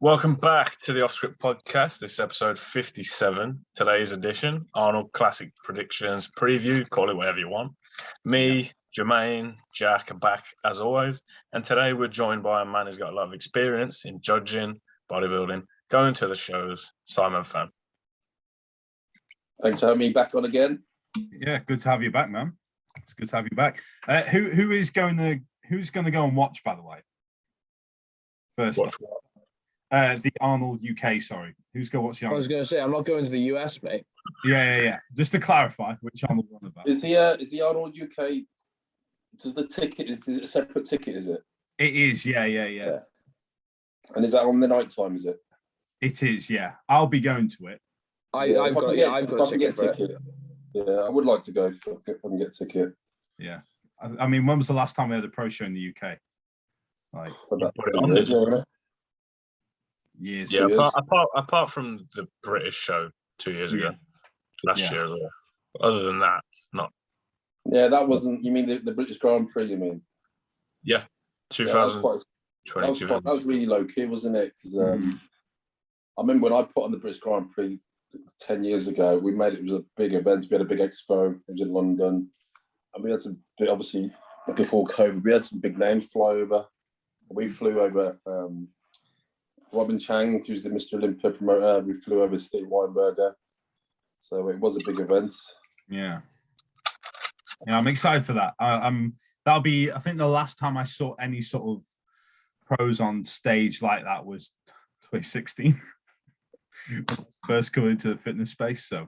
Welcome back to the Off Script Podcast. This is episode 57. Today's edition, Arnold Classic Predictions Preview, call it whatever you want. Me, Jermaine, Jack are back as always. And today we're joined by a man who's got a lot of experience in judging, bodybuilding, going to the shows, Simon Fan. Thanks for having me back on again. Yeah, good to have you back, man. It's good to have you back. Who's going to go and watch, by the way? First, Watch what? The Arnold UK. Sorry, who's going to watch the Arnold? I was going to say I'm not going to the US, mate. Yeah. Just to clarify, which Arnold one about? Is the Arnold UK? Does the ticket is it a separate ticket? Is it? It is. Yeah. And is that on the night time? Is it? It is. Yeah, I'll be going to it. I've got a ticket. Yeah, I would like to go if I can get a ticket. Yeah, I mean, when was the last time we had a pro show in the UK? Like years. Yeah, apart from the British show 2 years ago, last year. Other than that, not. Yeah, that wasn't. You mean the British Grand Prix? You mean? Yeah, 2020. That was really low key, wasn't it? Because I remember when I put on the British Grand Prix 10 years ago, we made it was a big event. We had a big expo. It was in London, and we had some. Obviously, before COVID, we had some big names fly over. We flew over Robin Chang, who's the Mr. Olympia promoter. We flew over Steve Weinberger. So it was a big event. Yeah, I'm excited for that. That'll be. I think the last time I saw any sort of pros on stage like that was 2016. First coming into the fitness space. So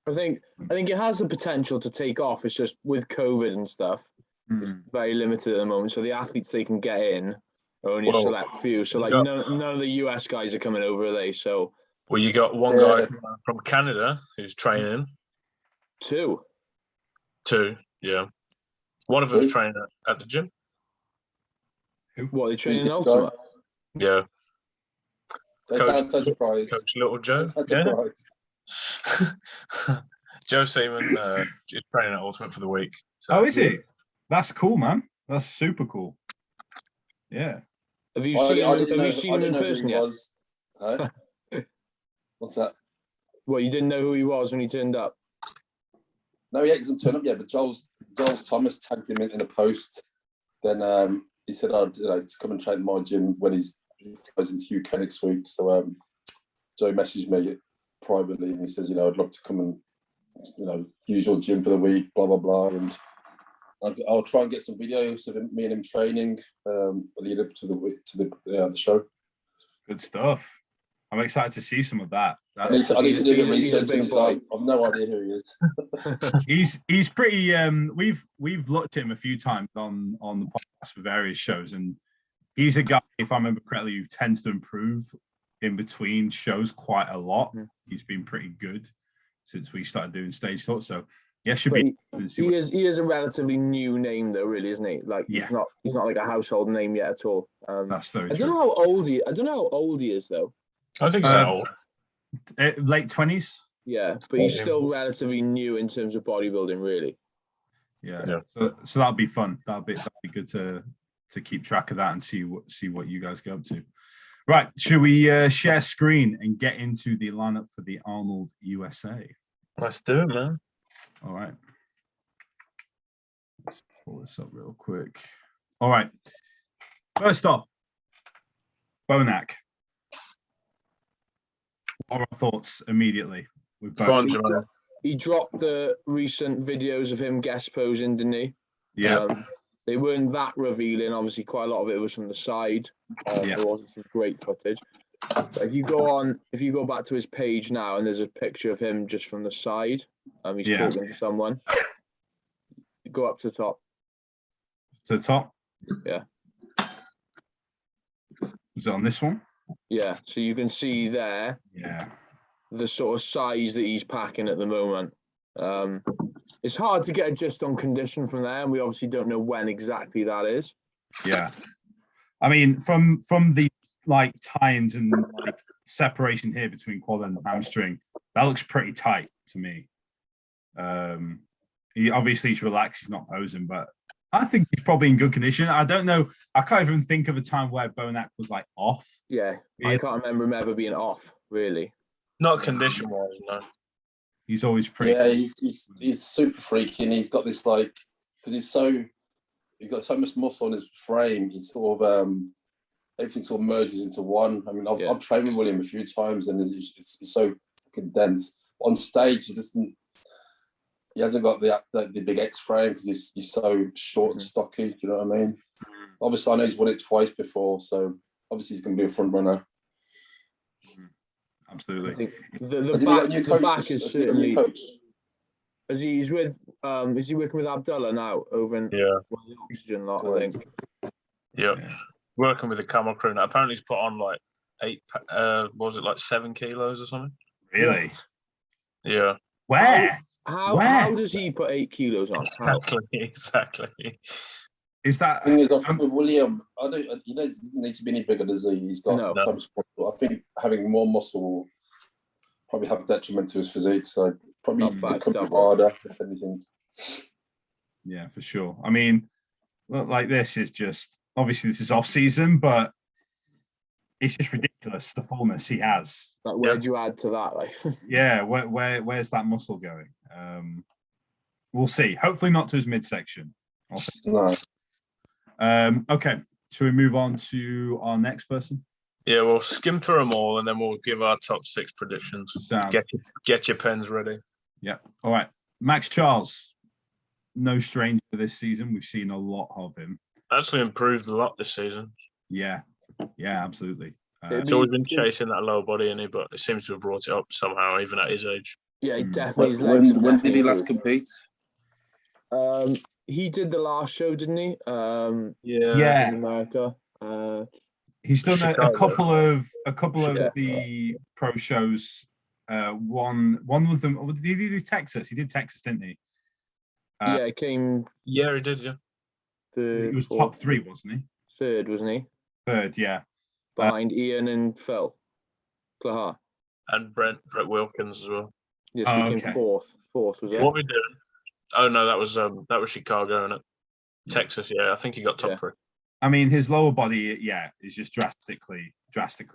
I think it has the potential to take off. It's just with COVID and stuff, it's very limited at the moment. So the athletes they can get in are only a select few. So like none of the US guys are coming over, are they? So you got one guy from Canada who's training. Two, yeah. One of them's training at the gym. What, they training in Ultimate? Yeah. Coach Little Joe. Joe Seaman is training at Ultimate for the week. So. Oh, is he? That's cool, man. That's super cool. Yeah. Have you seen him in person yet? Huh? What's that? What, you didn't know who he was when he turned up? No, he hasn't turned up yet, but Giles Thomas tagged him in a post. Then he said, to come and train at my gym when he flies into UK next week. So Joe messaged me privately and he says, I'd love to come and, use your gym for the week, blah, blah, blah. And I'll try and get some videos of me and him training lead up to the show. Good stuff. I'm excited to see some of that. I need to do the research because I've no idea who he is. he's pretty. We've looked at him a few times on the podcast for various shows, and he's a guy, if I remember correctly, who tends to improve in between shows quite a lot. He's been pretty good since we started doing stage thought. So yeah, should be. He is a relatively new name though, really, isn't he? Like he's not like a household name yet at all. That's very true. I don't know how old he is though. I think he's old. Late 20s. Yeah, but he's still relatively new in terms of bodybuilding, really. Yeah. So that'll be fun. That'll be good to keep track of that and see what you guys get up to. Right, should we share screen and get into the lineup for the Arnold USA? Let's do it, man. All right. Let's pull this up real quick. All right. First off, Bonac. What are our thoughts immediately? He dropped the recent videos of him guest posing, didn't he? Yeah. They weren't that revealing. Obviously, quite a lot of it was from the side. There wasn't some great footage. But if you go back to his page now, and there's a picture of him just from the side. He's talking to someone. Go up to the top. To the top? Yeah. Is it on this one? Yeah. So you can see there. Yeah. The sort of size that he's packing at the moment. It's hard to get a gist on condition from there, and we obviously don't know when exactly that is. Yeah, I mean, from the like tie-ins and like separation here between quad and hamstring, that looks pretty tight to me. He's relaxed, he's not posing, but I think he's probably in good condition. I don't know. I can't even think of a time where Bonac was like off. Yeah, I can't remember him ever being off, really. Not condition-wise, no. He's always pretty. Yeah, he's super freaky, and he's got this like because he's got so much muscle on his frame. He's sort of everything sort of merges into one. I mean, I've trained with William a few times, and it's so fucking dense. On stage, he hasn't got the big X frame because he's so short and stocky. Do you know what I mean? Obviously, I know he's won it twice before, so obviously he's going to be a front runner. Absolutely. I think the back is certainly. Is he working with Abdullah now over in the oxygen lot? I think. Yeah, working with the camel crew now. Apparently, he's put on like 7 kilos or something? Really? Yeah. Where? How does he put 8 kilos on? Exactly. Is that? The thing is, I think with William, he doesn't need to be any bigger, does he? He's got so much muscle. I think having more muscle will probably have a detriment to his physique. So probably become harder, if anything. Yeah, for sure. I mean, like this is just obviously this is off season, but it's just ridiculous the fullness he has. Like, where do you add to that? Like, yeah, where's that muscle going? We'll see. Hopefully not to his midsection. No. Okay, shall we move on to our next person? Yeah, we'll skim through them all and then we'll give our top 6 predictions. Get your pens ready. Yeah. All right. Max Charles, no stranger this season. We've seen a lot of him. Actually improved a lot this season. Yeah, absolutely. He's always been chasing that lower body, but it seems to have brought it up somehow, even at his age. Yeah, he definitely. When did he last compete? He did the last show, didn't he? Yeah. In America. He's done a couple of the pro shows. One of them. Did he do Texas? He did Texas, didn't he? It came. Yeah, he did. Yeah. He was top 3, wasn't he? Third, wasn't he? Third, yeah. Behind Ian and Phil Clahar. And Brett Wilkins as well. Yes, he came fourth. Fourth was it? What we did? Oh no, that was Chicago, and Texas. Yeah, I think he got top 3. I mean, his lower body, is just drastically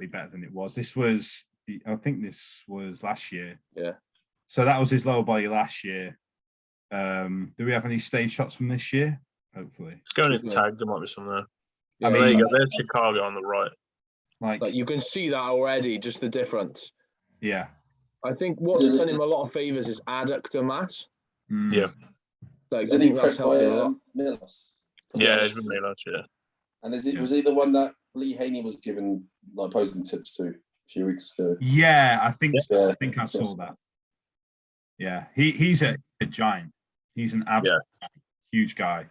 better than it was. I think this was last year. Yeah. So that was his lower body last year. Do we have any stage shots from this year? Hopefully. It's going to tag. There might be some there. Yeah, there you go. There's Chicago on the right. Like you can see that already, just the difference. Yeah. I think what's done him a lot of favors is adductor mass. Yeah. Like, I think that's helped a lot. Milos. Yeah, it's been Milos, yeah. And was he the one that Lee Haney was given like posing tips to a few weeks ago? Yeah, I think so. I think I saw that. Yeah, he's a giant. He's an absolute huge guy.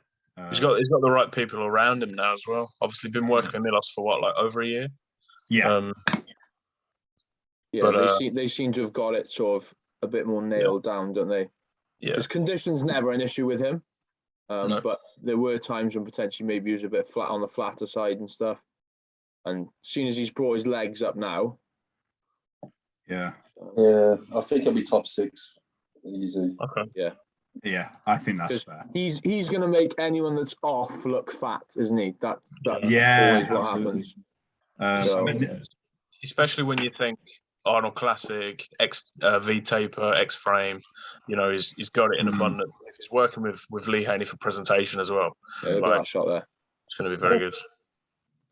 He's got the right people around him now as well. Obviously, been working with Milos for over a year. Yeah. They seem to have got it sort of a bit more nailed down, don't they? Yeah. Because conditions never an issue with him. No. But there were times when potentially maybe he was a bit flat on the flatter side and stuff. And as soon as he's brought his legs up now. Yeah, I think he'll be top 6. Easy. Okay. Yeah, I think that's fair. He's going to make anyone that's off look fat, isn't he? That's always what happens. Especially when you think Arnold Classic, X V taper, X frame, he's got it in abundance. If he's working with Lee Haney for presentation as well. Yeah, that shot there. It's going to be very good.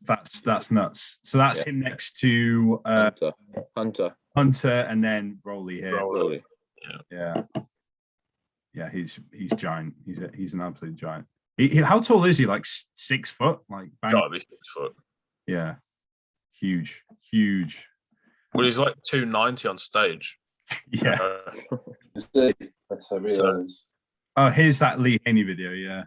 That's nuts. So that's him next to Hunter, and then Rowley here. Rowley. Yeah, he's giant. He's an absolute giant. How tall is he? Like 6 foot? Like gotta be 6 foot. Yeah, huge. Well, he's like 290 on stage. Yeah, that's how real it is. Oh, here's that Lee Haney video. Yeah.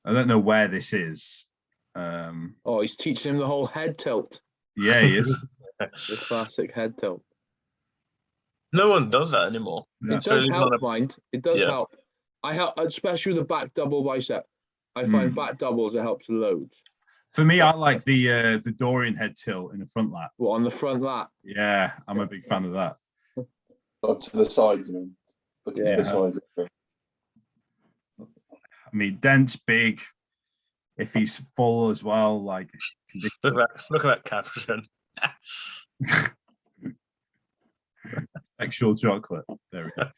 I don't know where this is. He's teaching him the whole head tilt. Yeah, he is. The classic head tilt. No one does that anymore. It does help, mind. It does help. I help, especially with the back double bicep. I find back doubles it helps loads. For me, I like the Dorian head tilt in the front lat. Well, on the front lat. Yeah, I'm a big fan of that. Up to the side, you mean? To the side. I mean, Dent's big. If he's full as well, like Look at that caption. Sexual chocolate. There we go.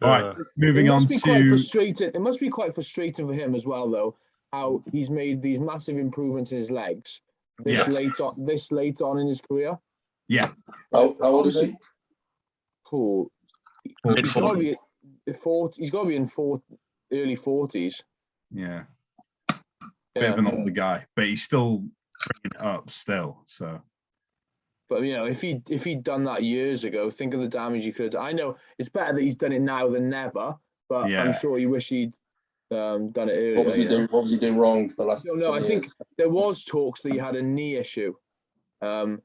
All right, moving on to. It must be quite frustrating for him as well, though, how he's made these massive improvements in his legs this late on in his career. Yeah. How old is he? Cool. He's got to be in early 40s. Yeah. Bit of an older guy, but he's still bringing it up still. So. But if he'd done that years ago, think of the damage he could. I know it's better that he's done it now than never, but I'm sure you wish he'd done it earlier. What was he doing wrong for the last? No, I think there was talks that he had a knee issue, and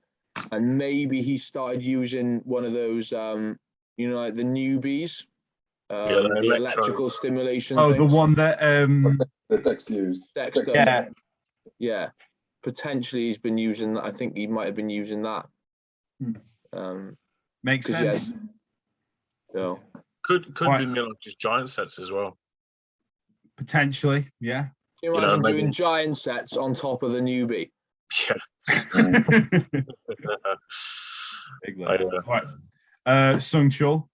maybe he started using one of those, like the newbies, the electrical stimulation. Oh, things. The one that the Dex used. Dexter. Yeah. Potentially, he's been using that. I think he might have been using that. Makes sense. So Could be Miller's giant sets as well. Potentially, yeah. Can you imagine doing giant sets on top of the newbie? Yeah. Big right. Sung Chul.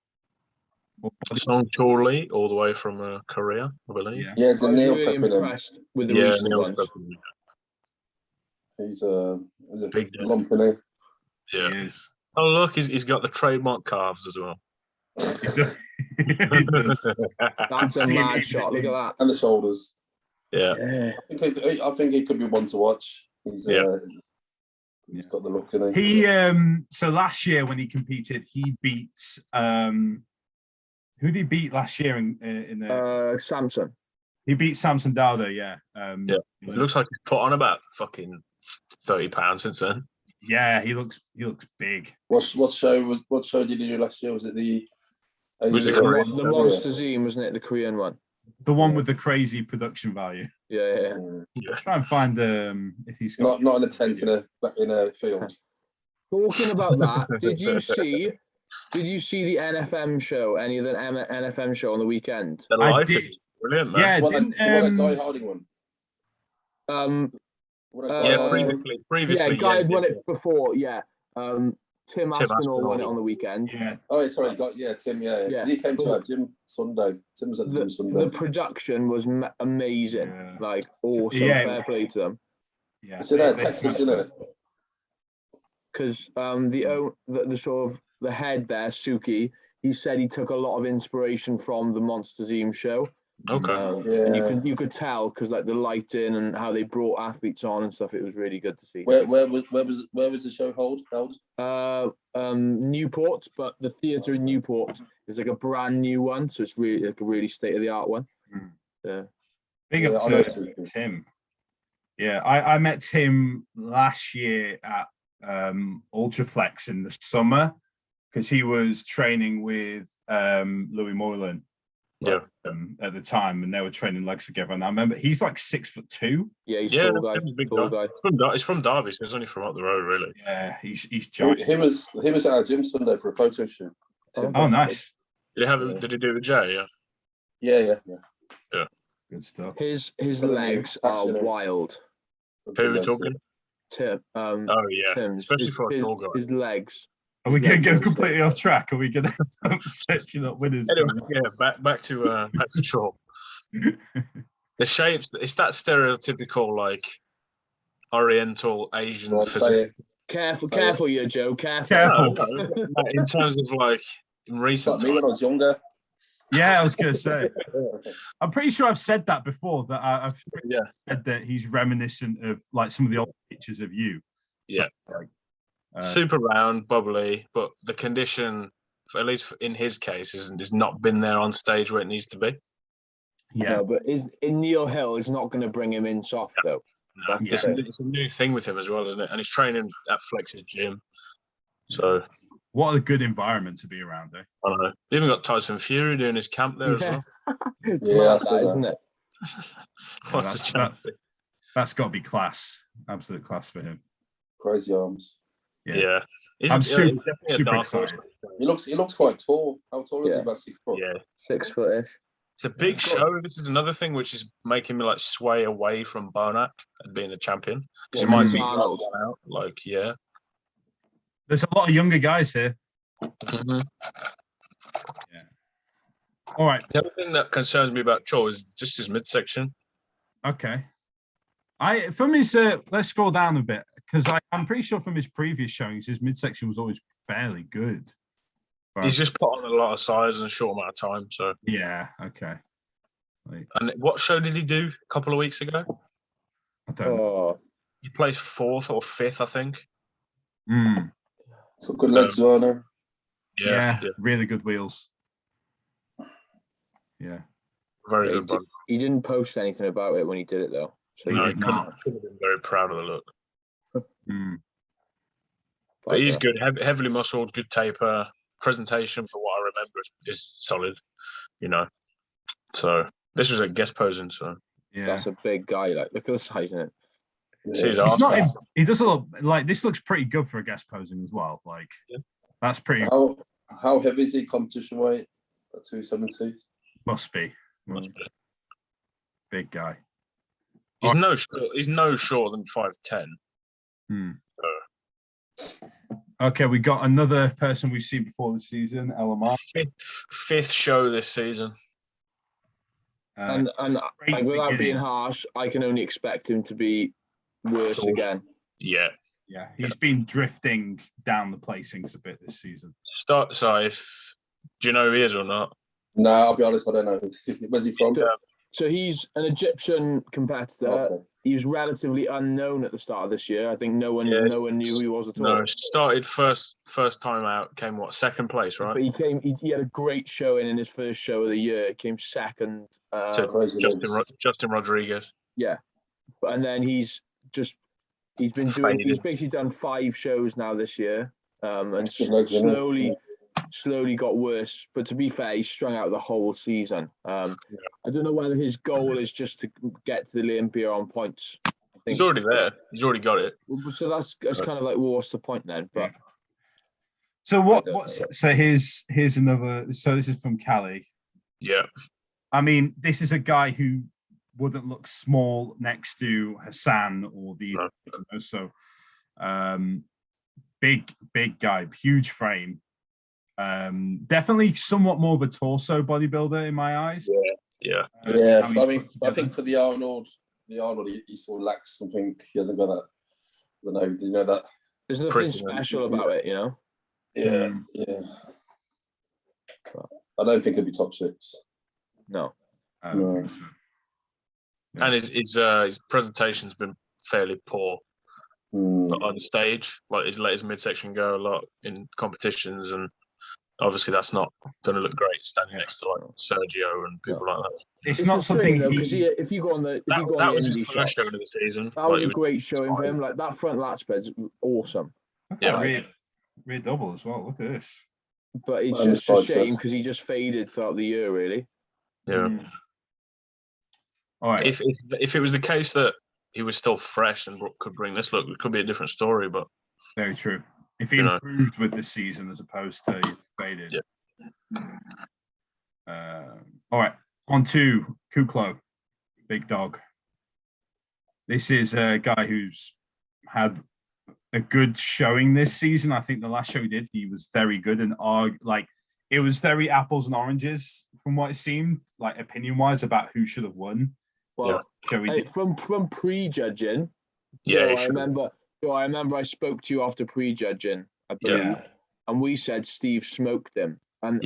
Sung Chul Lee, all the way from Korea, I believe. Yeah, it's I was Neil really impressed with the recent ones. He's a big lump in it. Yeah. He is. Oh look, he's got the trademark calves as well. He does. That's a mad shot. Look at that. And the shoulders. Yeah. I think he could be one to watch. He's got the look in it. He so last year when he competed, he beat who did he beat last year in the Samson. He beat Samson Dowder, yeah. It looks like he's put on about fucking 30 pounds since then. Yeah, he looks big. What show did he do last year? Was it the the Monster Zine, wasn't it? The Korean one. The one with the crazy production value. Yeah. Try and find if he's got not in a tent in a field. Talking about that, did you see the NFM show? Any of the NFM show on the weekend? I did. Brilliant, man. Yeah, that Guy Harding one. Previously. Yeah, Guy had won it before. Yeah. Tim Aspinall won it on the weekend. Yeah. Oh, sorry. Tim. Yeah. He came to our gym Sunday. Tim was at the gym Sunday. The production was amazing. Yeah. Like awesome. Fair play to them. Yeah. It's in Texas, isn't it? Because the sort of the head there, Suki, he said he took a lot of inspiration from the Monster Zine show. Okay. And you could tell because like the lighting and how they brought athletes on and stuff. It was really good to see. Where was the show held? Newport, but the theatre in Newport is like a brand new one, so it's really like a really state of the art one. Yeah. Big up to Tim. Yeah, I met Tim last year at Ultraflex in the summer because he was training with Louis Moylan. Yeah. At the time, and they were training legs together. And I remember he's like 6'2". Yeah, he's tall guy. Big guy. He's from Derby, so he's only from up the road, really. Yeah, he's giant. He was at our gym Sunday for a photo shoot. Oh, nice. Did he do it with Jay? Yeah. Good stuff. His legs are wild. Who are we talking? Tim. Tim's. Especially for a tall guy. His legs. Are we going to go completely off track? Are we going to set you up winners? Anyway, back to Shaw. The shapes, it's that stereotypical like Oriental Asian physique. Careful, you Joe. Careful. In terms of like in recent me when I was younger. Yeah, I was going to say. I'm pretty sure I've said that before. That I've said that he's reminiscent of like some of the old pictures of you. So, super round, bubbly, but the condition, at least in his case, has not been there on stage where it needs to be. Yeah, but in Neil Hill is not going to bring him in soft though. No, it's a new thing with him as well, isn't it? And he's training at Flex's gym. So, what a good environment to be around, eh? I don't know. Even got Tyson Fury doing his camp there as well. Isn't it? That's got to be class, absolute class for him. Crazy arms. Yeah. I'm super excited. He looks quite tall. How tall is he? About 6 foot. Yeah, 6 foot-ish. It's a big show. This is another thing which is making me like sway away from Bonac and being the champion because it might be Arnold. out. Like, yeah. There's a lot of younger guys here. Mm-hmm. Yeah. All right. The other thing that concerns me about Cho is just his midsection. Okay. From his let's scroll down a bit because I'm pretty sure from his previous showings his midsection was always fairly good. But He's just put on a lot of size in a short amount of time. So yeah, okay. Like, and what show did he do a couple of weeks ago? I don't know. He plays 4th or 5th, I think. So good legs, Werner. Yeah, really good wheels. Yeah. Very good one. He didn't post anything about it when he did it though. So He did not. Could have been very proud of the look. But But he's good, heavily muscled, good taper. Presentation, for what I remember, is solid. You know, so this was a guest posing. So Yeah. that's a big guy. Like, look at the size in it. see his It's arse. not. He does look like this. Looks pretty good for a guest posing as well. Like that's pretty. How heavy is he competition weight? 270. Must be Must be. big guy. He's no shorter than 5'10". Okay, we got another person we've seen before this season, LMR. Fifth show this season. And like, without being beginning. harsh, I can only expect him to be worse again. Yeah. Yeah, he's been drifting down the placings a bit this season. Do you know who he is or not? No, I'll be honest, I don't know. Where's he from? So he's an Egyptian competitor. Okay. He was relatively unknown at the start of this year. I think no one knew who he was at all. No, started first time out, came second place, right? But he had a great showing in his first show of the year. He came second. Justin Rodriguez. Yeah, and then he's basically done 5 shows now this year, and slowly got worse. But to be fair, he's strung out the whole season. I don't know whether his goal is just to get to the Olympia on points. I think he's already there. He's already got it. So that's kind of like, well, what's the point then? But so here's another. So this is from Cali. Yeah. I mean, this is a guy who wouldn't look small next to Hassan or so big guy, huge frame. Definitely somewhat more of a torso bodybuilder in my eyes. Yeah. I think for the Arnold, he still lacks something. He hasn't got that. I don't know. Do you know that? There's nothing special about it, you know. Yeah. I don't think he'll be top 6. No. No. And his presentation's been fairly poor on stage. Like he's let his midsection go a lot in competitions, and obviously that's not going to look great standing next to like Sergio and people like that. It's not something because if you go on the indie his first shots, show of the season. that was a great showing for him. Like that front lat spread's awesome. Yeah, rear double as well. Look at this. But it's just a shame because he just faded throughout the year, really. Yeah. All right. If it was the case that he was still fresh and could bring this look, it could be a different story. But very true. If he improved with this season as opposed to faded. Yeah. All right. On to Kuclo, big dog. This is a guy who's had a good showing this season. I think the last show he did, he was very good, and it was very apples and oranges from what it seemed, like opinion-wise, about who should have won. Well, from prejudging, I remember I spoke to you after prejudging, I believe, and we said Steve smoked him, and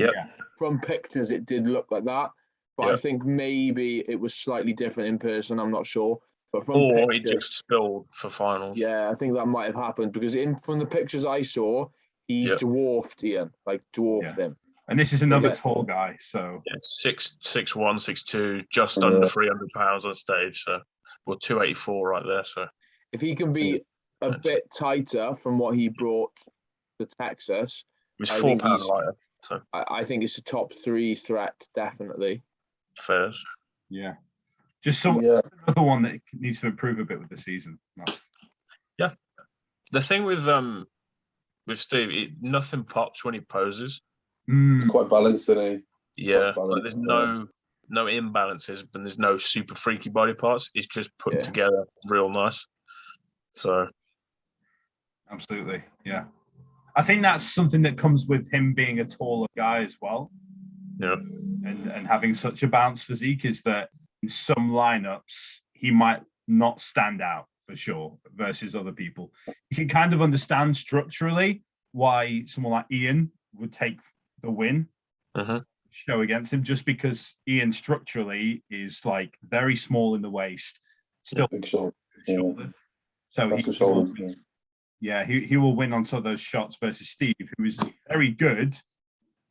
from pictures it did look like that, but I think maybe it was slightly different in person. I'm not sure, but from pictures, he just spilled for finals. Yeah, I think that might have happened because from the pictures I saw, he dwarfed Ian, him. And this is another tall guy, so 6'1", 6'2", just under 300 pounds on stage. So, 284 right there. So, if he can be a bit tighter from what he brought to Texas, he's 4 pounds lighter. So, I think it's a top 3 threat, definitely. Fairs. Yeah, just another one that needs to improve a bit with the season. Yeah, the thing with Steve, nothing pops when he poses. It's quite balanced, isn't he? Yeah, like there's no no imbalances, but there's no super freaky body parts. It's just put together real nice. So, absolutely, yeah. I think that's something that comes with him being a taller guy as well. Yeah, and having such a balanced physique is that in some lineups he might not stand out for sure versus other people. You can kind of understand structurally why someone like Ian would take the win show against him, just because Ian structurally is like very small in the waist, still big shoulder. So he will win on some of those shots versus Steve, who is very good,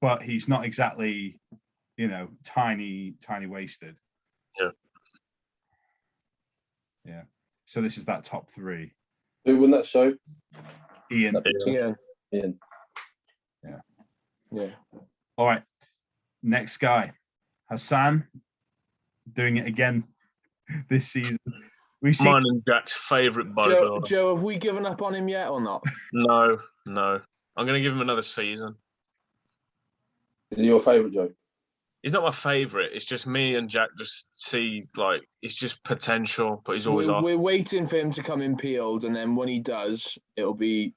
but he's not exactly, tiny waisted. Yeah. So this is that top three. Who won that show? Ian. Ian. Yeah. All right. Next guy, Hassan, doing it again this season. We've seen mine and Jack's favourite bodybuilder. Joe, have we given up on him yet or not? No. I'm going to give him another season. Is he your favourite, Joe? He's not my favourite. It's just me and Jack just see, like, it's just potential, but he's always We're waiting for him to come in peeled, and then when he does, it'll be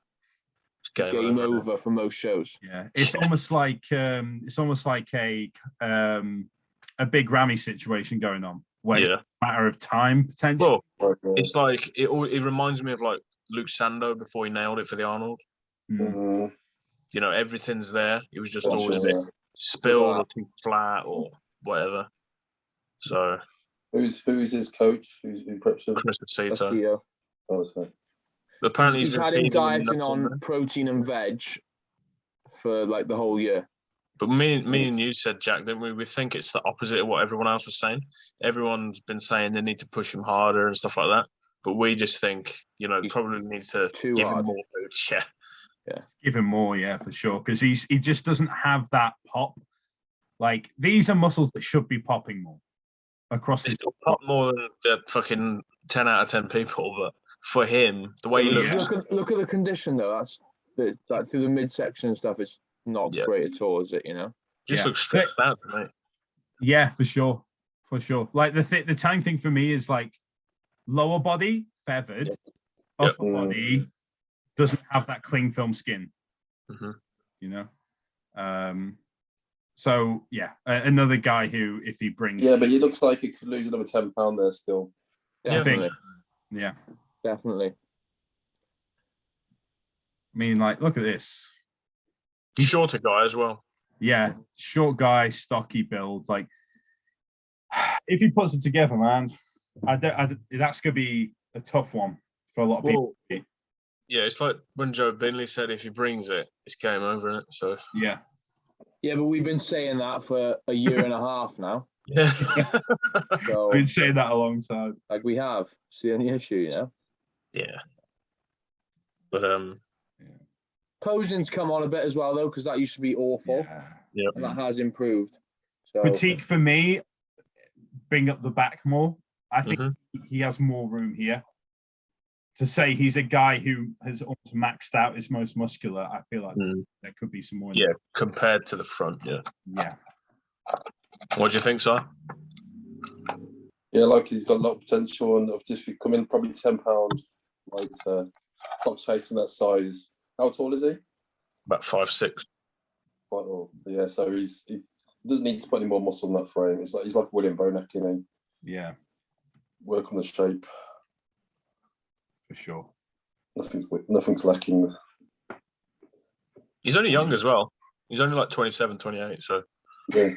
game over for most shows. Yeah, it's almost like a big Ramy situation going on, where it's a matter of time potential. Well, it's like it reminds me of like Luke Sando before he nailed it for the Arnold. Everything's there. It was just always a bit spilled or too flat or whatever. So who's his coach? Who preps him? Chris Aceto. Oh, sorry. Apparently he's had him dieting on protein and veg for like the whole year. But me and you said, Jack, didn't we? We think it's the opposite of what everyone else was saying. Everyone's been saying they need to push him harder and stuff like that. But we just think, probably need to give him more coach. Yeah. Give him more, for sure. Because he just doesn't have that pop. Like, these are muscles that should be popping more across his pop more than the fucking 10 out of 10 people, but for him, the way he looks. Look at the condition though. That's like through the midsection and stuff. It's not great at all, is it? Just looks stretched out, mate. Yeah, for sure. Like the tang thing for me is like lower body feathered, upper body doesn't have that cling film skin. So another guy who, if he brings, but he looks like he could lose another £10 there still. Definitely. Yeah. Definitely. I mean, like, look at this. He's shorter guy as well. Yeah, short guy, stocky build. Like, if he puts it together, man, that's gonna be a tough one for a lot of people. Yeah, it's like when Joe Binley said, if he brings it, it's game over, isn't it? So yeah, but we've been saying that for a year and a half now. Yeah, so, I've been saying that a long time. Like we have. It's the only issue, Yeah, but posing's come on a bit as well though, because that used to be awful. Yeah, and that has improved. So critique for me, bring up the back more. I think he has more room here. To say he's a guy who has almost maxed out his most muscular, I feel like there could be some more. Yeah, compared to the front, yeah. What do you think, Si? Yeah, like he's got a lot of potential, and I've just come in probably £10 lighter, top chasing that size. How tall is he? About 5'6". Quite tall. Yeah, so he doesn't need to put any more muscle in that frame. He's like William Bonac, Yeah. Work on the shape. For sure. Nothing's lacking. He's only young as well. He's only like 27, 28, so. Yeah.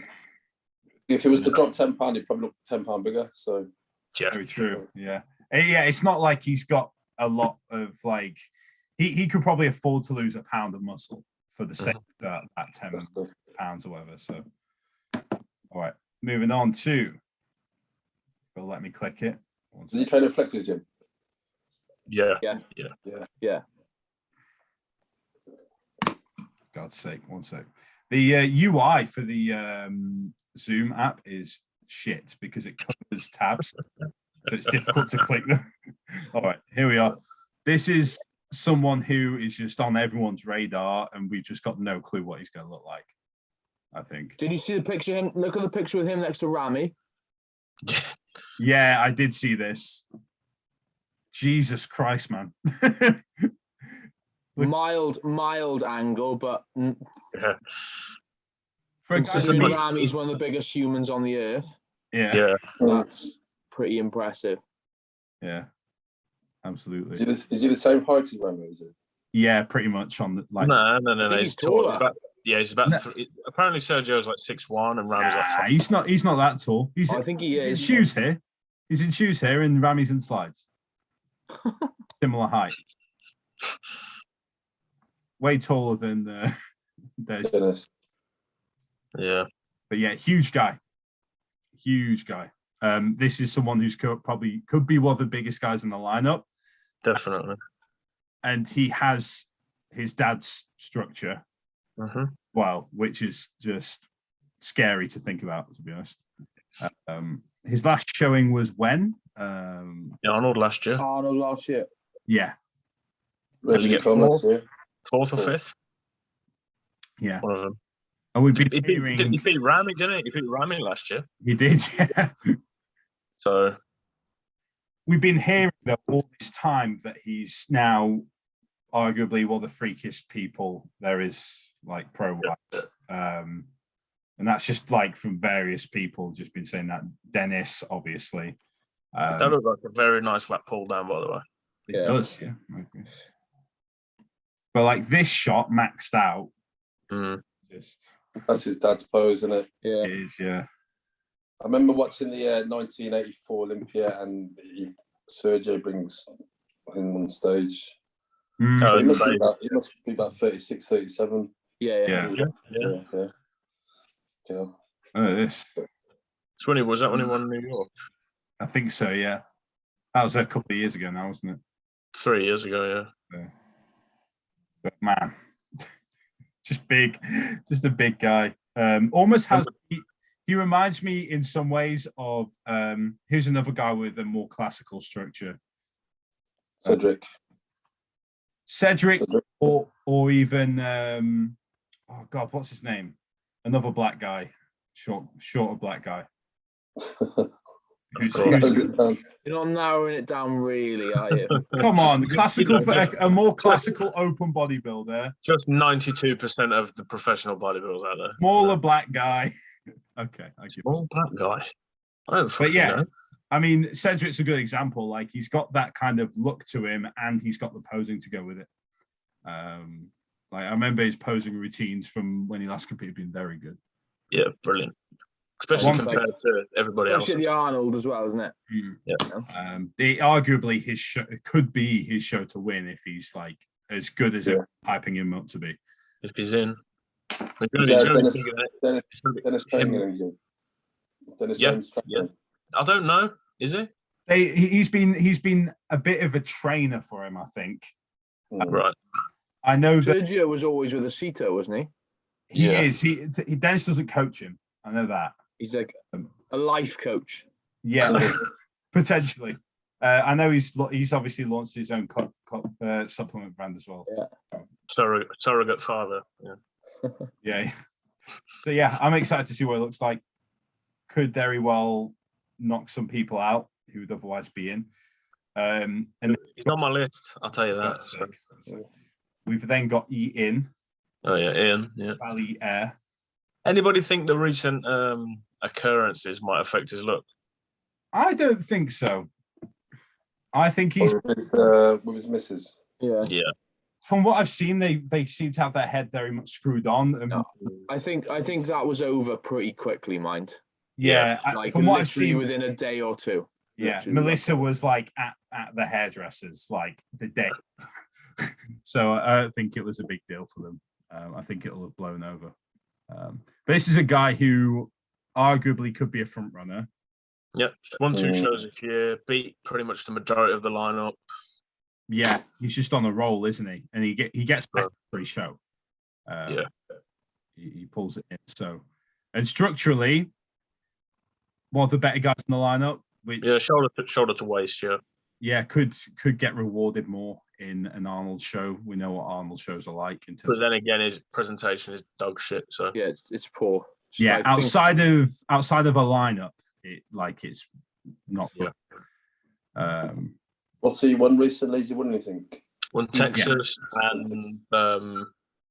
If he was to drop £10, he'd probably look £10 bigger. So. Yeah. Very true. Yeah. It's not like he's got a lot of like. He could probably afford to lose a pound of muscle for the sake of that £10 or whatever. So. All right. Moving on to. Well, let me click it. Does he train at Flex's gym? Yeah. God's sake, one sec. The UI for the Zoom app is shit because it covers tabs, so it's difficult to click them. All right, here we are. This is someone who is just on everyone's radar, and we've just got no clue what he's going to look like. I think. Did you see the picture of him? Look at the picture with him next to Rami. Yeah, I did see this. Jesus Christ, man. mild angle, but Yeah. For a guy considering to Rami's one of the biggest humans on the earth, Yeah. that's pretty impressive. Yeah, absolutely. Is he the same height as Rami? Is it? Yeah, pretty much on the like. No. He's taller. He's about. Apparently, Sergio's like 6'1", and Rami's like 5'. He's not that tall. I think he is. In shoes here. He's in shoes here, and Rami's in slides. Similar height. Way taller than Dennis. Yeah. But yeah, huge guy. This is someone who's probably could be one of the biggest guys in the lineup. Definitely. And he has his dad's structure, well, which is just scary to think about, to be honest. His last showing was when? Arnold last year. Yeah. Where did he come last year? Fourth or fifth? Yeah. One of them. And we've been He hearing... beat Rami, didn't he? He beat Rami last year. He did, yeah. So... We've been hearing that all this time that he's now arguably one of the freakiest people there is, like, pro-wise. And that's just, like, from various people just been saying that. Dennis, obviously. That looked like a very nice lap pull down, by the way. It does, yeah. Okay. But, like, this shot maxed out. Just... That's his dad's pose, isn't it? Yeah. It is, yeah. I remember watching the 1984 Olympia, and Sergio brings him on stage. Oh, he must be about 36, 37. Yeah. Oh, this. Was that when he won in New York? I think so, yeah. That was a couple of years ago now, wasn't it? 3 years ago, yeah. But man, just a big guy. Almost has... He reminds me in some ways of here's another guy with a more classical structure. Cedric. Or even oh God, what's his name? Another black guy, shorter black guy. You're not narrowing it down, really, are you? Come on, a more classical open bodybuilder. Just 92% of the professional bodybuilders out there. Smaller black guy. Okay, I give Small black guy. I don't fucking know. I mean, Cedric's a good example. Like, he's got that kind of look to him, and he's got the posing to go with it. Like, I remember his posing routines from when he last competed being very good. Yeah, brilliant. Especially compared to everybody else. Especially the Arnold as well, isn't it? Yeah. Arguably, his show could be his show to win if he's like as good as they're hyping him up to be. If he's in. Dennis James. I don't know. Is he? He's been a bit of a trainer for him, I think. Right. I know Sergio was always with Acito, wasn't he? He is. Dennis doesn't coach him. I know that. He's like a life coach. Yeah, potentially. I know he's obviously launched his own supplement brand as well. Yeah. Surrogate father. Yeah. Yeah. So yeah, I'm excited to see what it looks like. Could very well knock some people out who would otherwise be in. And he's on my list, I'll tell you that. So. We've then got Ian. Oh yeah, Ian. Yeah. Valley Air. Anybody think the recent occurrences might affect his look? I don't think so. I think he's with his missus. Yeah. From what I've seen, they seem to have their head very much screwed on. I think that was over pretty quickly, mind. Yeah, from what I've seen, within a day or two. Yeah, Melissa was like at the hairdressers like the day, so I don't think it was a big deal for them. I think it'll have blown over. But this is a guy who arguably could be a front runner. Yep, 1-2 shows this year, beat pretty much the majority of the lineup. Yeah, he's just on a roll, isn't he? And he gets better every show. He pulls it in. So, and structurally, one of the better guys in the lineup. Which, shoulder to waist. Yeah, could get rewarded more in an Arnold show. We know what Arnold shows are like in terms. But then again, his presentation is dog shit. So Yeah, it's poor. Yeah, outside of a lineup, it's not good. What's he won recently? Has he won anything? Won Texas and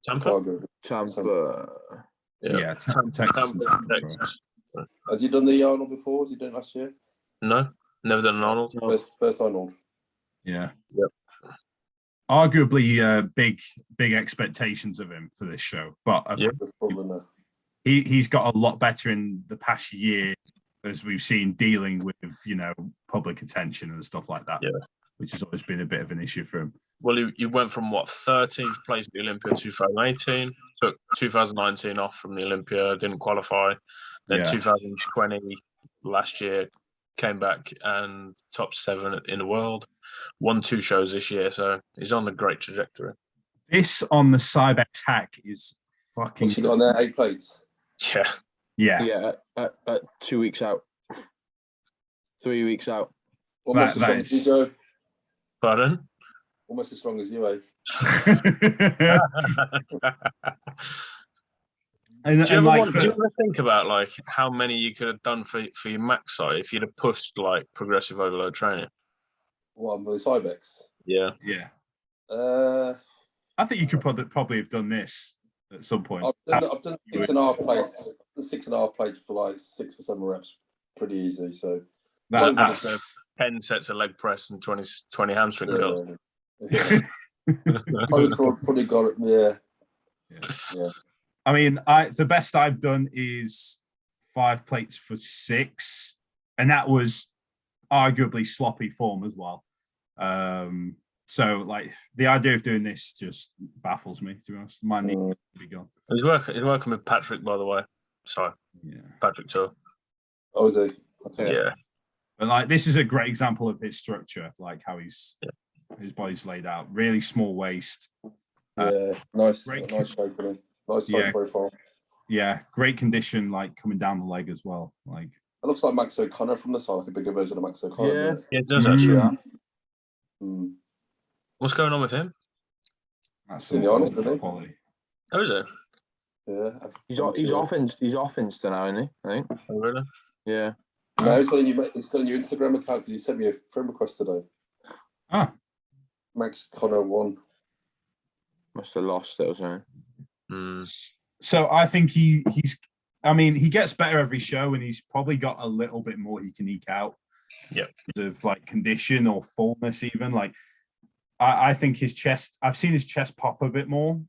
Tampa. Tampa. Yeah, Texas and Tampa. Has he done the Arnold before? Has he done it last year? No, never done an Arnold. No. First Arnold. Yeah. Yep. Arguably, big expectations of him for this show, but he's got a lot better in the past year, as we've seen, dealing with public attention and stuff like that. Yeah. Which has always been a bit of an issue for him. Well, you went from 13th place at the Olympia 2018, took 2019 off from the Olympia, didn't qualify. Then 2020 last year came back and top 7 in the world. Won 2 shows this year, so he's on a great trajectory. This on the Cybex hack is fucking. What's he got on there? 8 plates. Yeah. At 2 weeks out, 3 weeks out. Almost as strong as you, Joe. Pardon? Almost as strong as you, eh? Do you ever think about how many you could have done for your max side if you'd have pushed progressive overload training? What, for the Cybex? Yeah. Yeah. I think you could probably have done this at some point. I've done 6.5 plates. 6.5 plates for 6 or 7 reps, pretty easy. So that's 10 sets of leg press and 20 hamstring curls. Yeah. Probably got it. Yeah. I mean, the best I've done is 5 plates for 6, and that was arguably sloppy form as well. So the idea of doing this just baffles me, to be honest. My knee would be gone. He's working with Patrick, by the way. So Patrick Tour. Oh, is he? Okay. Yeah. But this is a great example of his structure, how his body's laid out. Really small waist. Nice shape, nice side profile. Yeah, great condition, coming down the leg as well. It looks like Max O'Connor from the side, a bigger version of Max O'Connor. Yeah, it does actually. What's going on with him? That's in the Arnold quality. Oh, is it? Yeah. He's off Insta now, isn't he? I think. Oh, really? Yeah. No, he's got a new Instagram account because he sent me a friend request today. Ah. Max Connor 1. Must have lost it or something. So I think he gets better every show, and he's probably got a little bit more he can eke out. Yeah. Of condition or fullness, even. I think his chest. I've seen his chest pop a bit more.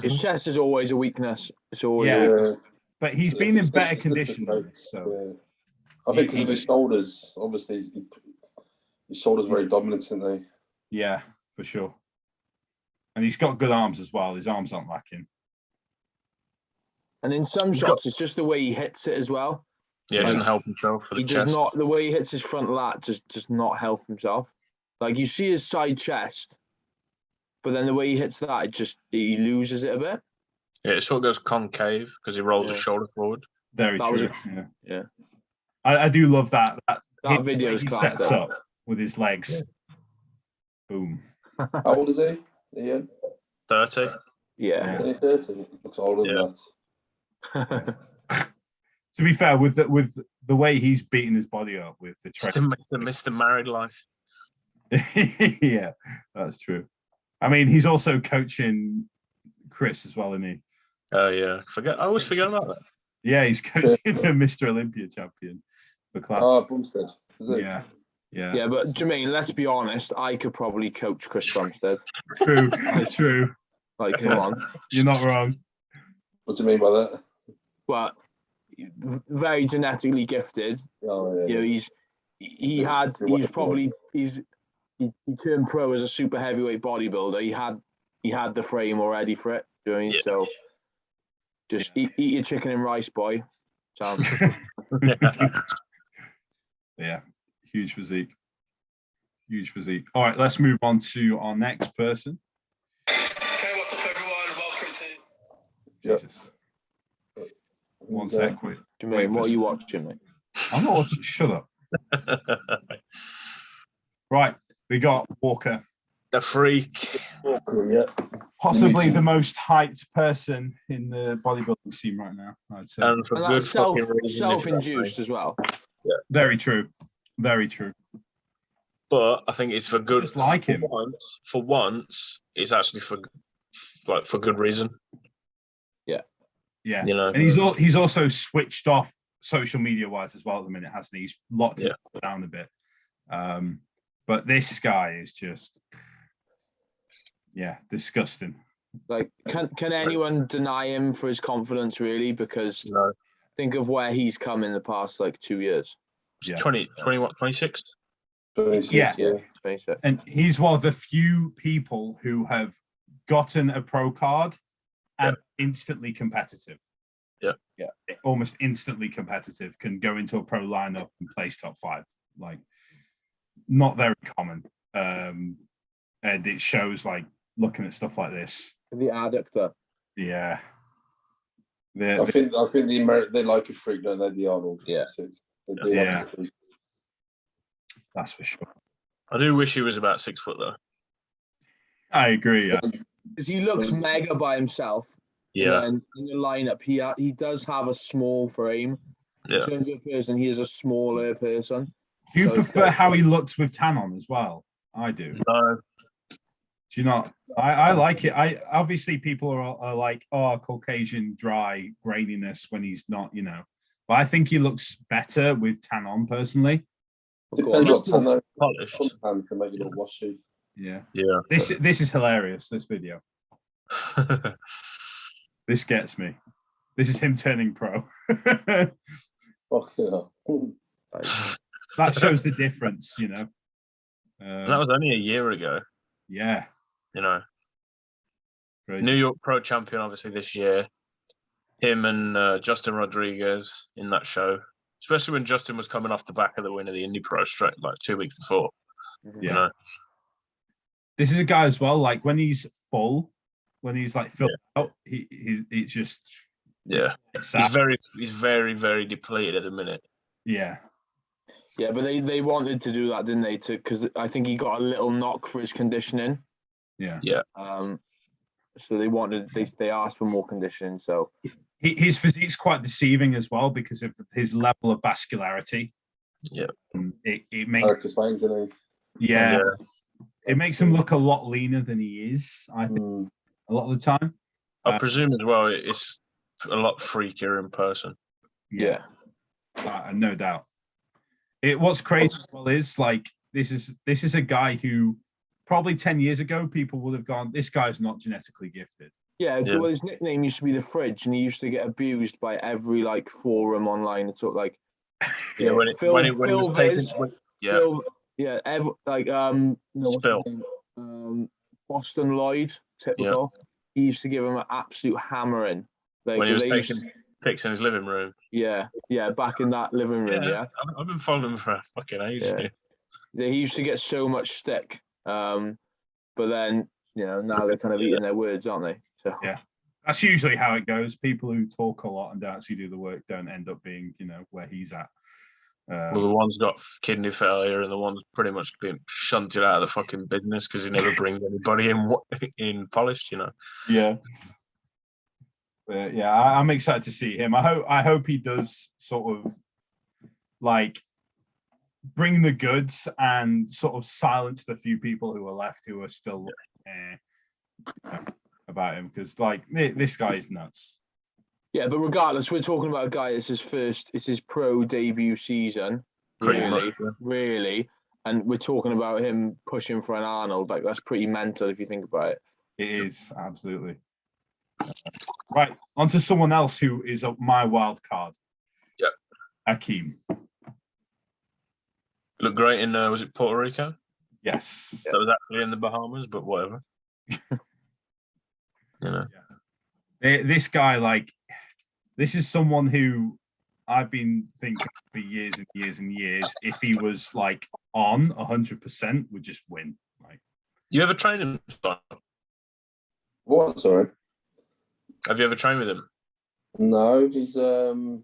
His chest is always a weakness. It's always. But he's been in better condition. So I think because of his shoulders, obviously his shoulders are very dominant, aren't they? Yeah, for sure. And he's got good arms as well. His arms aren't lacking. And in some shots, it's just the way he hits it as well. Yeah, he doesn't help himself. For the chest. Does not. The way he hits his front lat does not help himself. You see his side chest, but then the way he hits that, he loses it a bit. Yeah, it sort of goes concave because he rolls his shoulder forward. Very true. Yeah. I do love that. That video is he classic. Sets up with his legs. Yeah. Boom. How old is he? Ian? 30. Yeah. 30. He looks older than that. To be fair, with the way he's beating his body up with the Mr. Married Life. Yeah, that's true. I mean, he's also coaching Chris as well, isn't he? Oh yeah, I always forget about that. Yeah, he's coaching the Mr. Olympia champion. Bumstead. Is it? Yeah. Yeah, but Jermaine, let's be honest. I could probably coach Chris Bumstead. True. True. Come on. You're not wrong. What do you mean by that? Well, very genetically gifted. Oh yeah. He turned pro as a super heavyweight bodybuilder. He had the frame already for it. Do you know what I mean? So just eat your chicken and rice, boy. Sounds. Yeah, huge physique. All right, let's move on to our next person. Okay, what's up, everyone? Welcome to. Jesus. One sec, wait. Jermaine, what are you watching, mate? I'm not watching. Shut up. Right, we got Walker a freak. Yeah. Possibly the most hyped person in the bodybuilding scene right now, I'd say. And for And good that's fucking reason. if self-induced as well. Very true. Very true. But I think it's for good. Just like him. For once, it's actually for good reason. Yeah. You know. And he's also switched off social media wise as well at the minute, hasn't he? He's locked it down a bit. But this guy is just disgusting. Like, can anyone deny him for his confidence, really? Because think of where he's come in the past, like, 2 years. Yeah. 26? 26, yeah. 26. And he's one of the few people who have gotten a pro card and instantly competitive. Yeah. Almost instantly competitive, can go into a pro lineup and place top 5. Like, not very common. And it shows, like, looking at stuff like this. The adductor. Yeah. I think they like a freak, don't they? The Arnold. Yeah. They do like a freak. That's for sure. I do wish he was about 6 foot though. I agree. Yeah. Because he looks mega by himself. Yeah. And in the lineup, he does have a small frame. Yeah. In terms of person, he is a smaller person. Do you So prefer how he looks with tan on as well? I do. No. Do you not? I like it. Obviously people are like, oh, Caucasian dry graininess when he's not, But I think he looks better with tan on personally. Depends what tan though. Polished. Sometimes can make it look washy. Yeah. Yeah. This is hilarious, this video. This gets me. This is him turning pro. Fucking hell. That shows the difference, And that was only a year ago. Yeah. Crazy. New York pro champion, obviously, this year. Him and Justin Rodriguez in that show, especially when Justin was coming off the back of the win of the Indy Pro straight, like 2 weeks before. Yeah. This is a guy as well, like when he's full, when he's like filled out, it's just he's very, very depleted at the minute. Yeah. Yeah, but they wanted to do that, didn't they? Because I think he got a little knock for his conditioning. Yeah. So they asked for more conditioning. So his physique's quite deceiving as well because of his level of vascularity. Yeah. It makes it makes him look a lot leaner than he is, I think, a lot of the time. I presume as well it's a lot freakier in person. Yeah. No doubt. What's crazy as well is like this is a guy who probably 10 years ago people would have gone, this guy's not genetically gifted. Yeah, well, his nickname used to be the Fridge, and he used to get abused by every like forum online. It's sort of like Boston Lloyd, typical. Yeah. He used to give him an absolute hammering. Like, when he was taking pics in his living room. Yeah, back in that living room. Yeah, I've been following him for fucking ages. Yeah, he used to get so much stick. But then now they're kind of eating their words, aren't they? So yeah, that's usually how it goes. People who talk a lot and don't actually do the work don't end up being, where he's at. Well, the one's got kidney failure, and the one's pretty much being shunted out of the fucking business because he never brings anybody in polished. Yeah. But yeah, I'm excited to see him. I hope he does sort of like bring the goods and sort of silence the few people who are left who are still about him, because like this guy is nuts. Yeah, but regardless, we're talking about a guy. It's his pro debut season, really, and we're talking about him pushing for an Arnold. Like, that's pretty mental if you think about it. It is, absolutely. Right, on to someone else who is my wild card. Yeah, AKIM. Looked great in was it Puerto Rico? Yes, that was actually in the Bahamas, but whatever. This guy, like, this is someone who I've been thinking for years and years and years. If he was like on 100%, would just win. Like, you ever trained him? What? Sorry. Have you ever trained with him? No, he's no.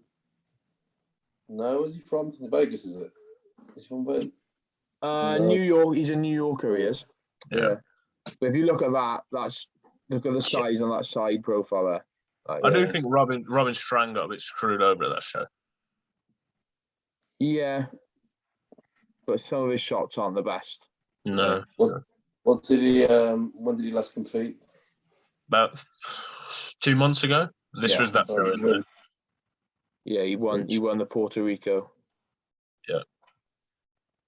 Where's he from? Vegas, is it? Is he from Vegas? New York. He's a New Yorker. He is. Yeah. But if you look at that, look at the size on that side profile there. Like, I do think Robin Strang got a bit screwed over at that show. yeah, but some of his shots aren't the best. No. What did he? When did he last complete? About 2 months ago. This was that show, isn't it? Yeah, he won the Puerto Rico. Yeah.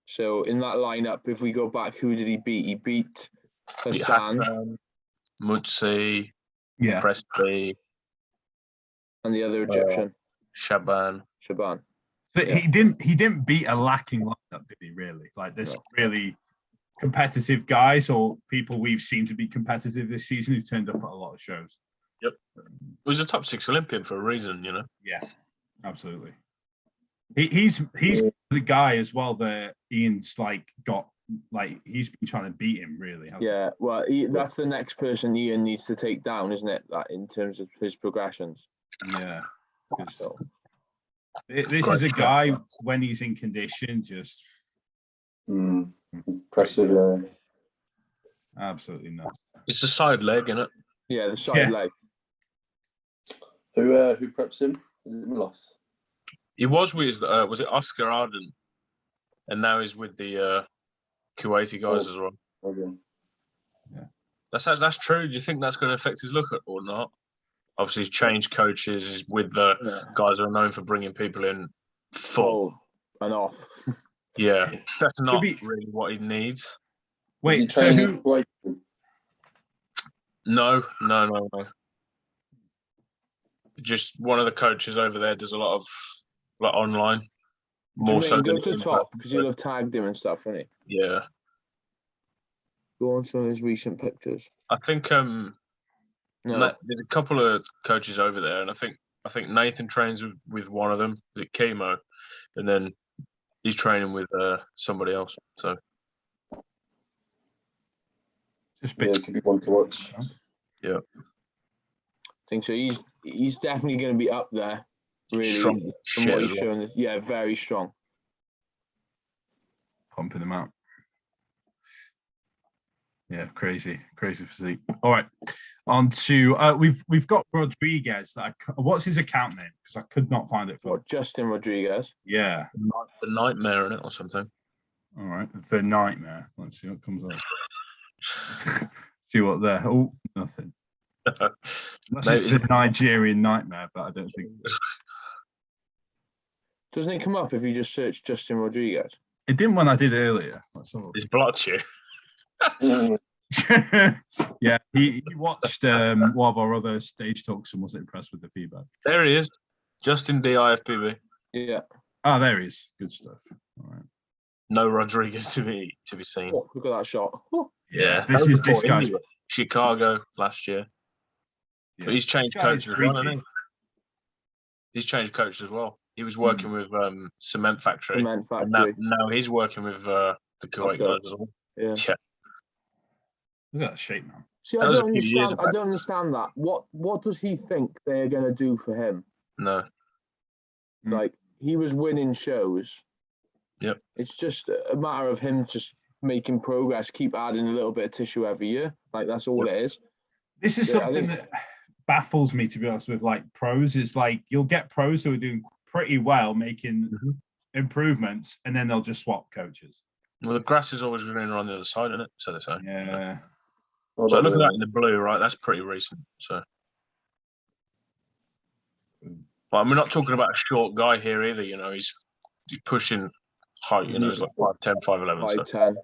So in that lineup, if we go back, who did he beat? He beat Hassan, Mutsi, Yeah. Presti, and the other Egyptian, Shaban. But he didn't beat a lacking lineup, did he? Really? Like there's really competitive guys or people we've seen to be competitive this season who turned up at a lot of shows. Yep. He was a top 6 Olympian for a reason, you know. Yeah, absolutely. He's the guy as well that Ian's he's been trying to beat him really. Yeah, well, that's the next person Ian needs to take down, isn't it? That in terms of his progressions. Yeah. This is a guy when he's in condition, just impressive. Yeah. Absolutely nuts. It's the side leg, isn't it? Yeah, the side leg. Who preps him? Is it Milos? He was with was it Oscar Arden, and now he's with the Kuwaiti guys as well. Okay. Yeah, that's true. Do you think that's going to affect his look or not? Obviously, he's changed coaches. He's with the guys who are known for bringing people in full and off. Yeah, that's not really what he needs. Wait, so who? No. Just one of the coaches over there does a lot of online. More so go to the top because you'll have tagged him and stuff, won't he? Yeah. Go on some of his recent pictures. I think there's a couple of coaches over there, and I think Nathan trains with one of them. Is it Chemo? And then he's training with somebody else. So it could be one to watch. Yeah. I think so. He's definitely going to be up there. Really, strong from what he's shown. Yeah, very strong. Pumping them out. Yeah, crazy physique. All right, on to we've got Rodriguez. What's his account name? Because I could not find it for Justin Rodriguez. Yeah, the Nightmare in it or something. All right, the Nightmare. Let's see what comes up. See what there. Oh, nothing. That's the Nigerian Nightmare, but I don't think. Doesn't it come up if you just search Justin Rodriguez? It didn't when I did earlier. He's blocked you. Yeah, he watched one of our other stage talks and wasn't impressed with the feedback. There he is, Justin DIFPB. Yeah. Oh, there he is. Good stuff. All right. No Rodriguez to be seen. Oh, look at that shot. Oh. Yeah, this guy's Chicago last year. Yeah. But he's changed coaches as well, hasn't he? He's changed coaches as well. He was working with Cement Factory. And now he's working with the Kuwait guys as well. Yeah. Look at that shape, man. See, I don't understand that. What does he think they're going to do for him? No. Like, he was winning shows. Yep. It's just a matter of him just making progress, keep adding a little bit of tissue every year. Like, that's all it is. This is something that baffles me, to be honest, with like pros. Is like you'll get pros who are doing pretty well, making improvements, and then they'll just swap coaches. Well, the grass is always greener on the other side, isn't it? So they say. Yeah. So look at that in the blue, right? That's pretty recent. So, but we're not talking about a short guy here either. You know, he's pushing height. You know, he's like 5'10", 5'11". 5'10".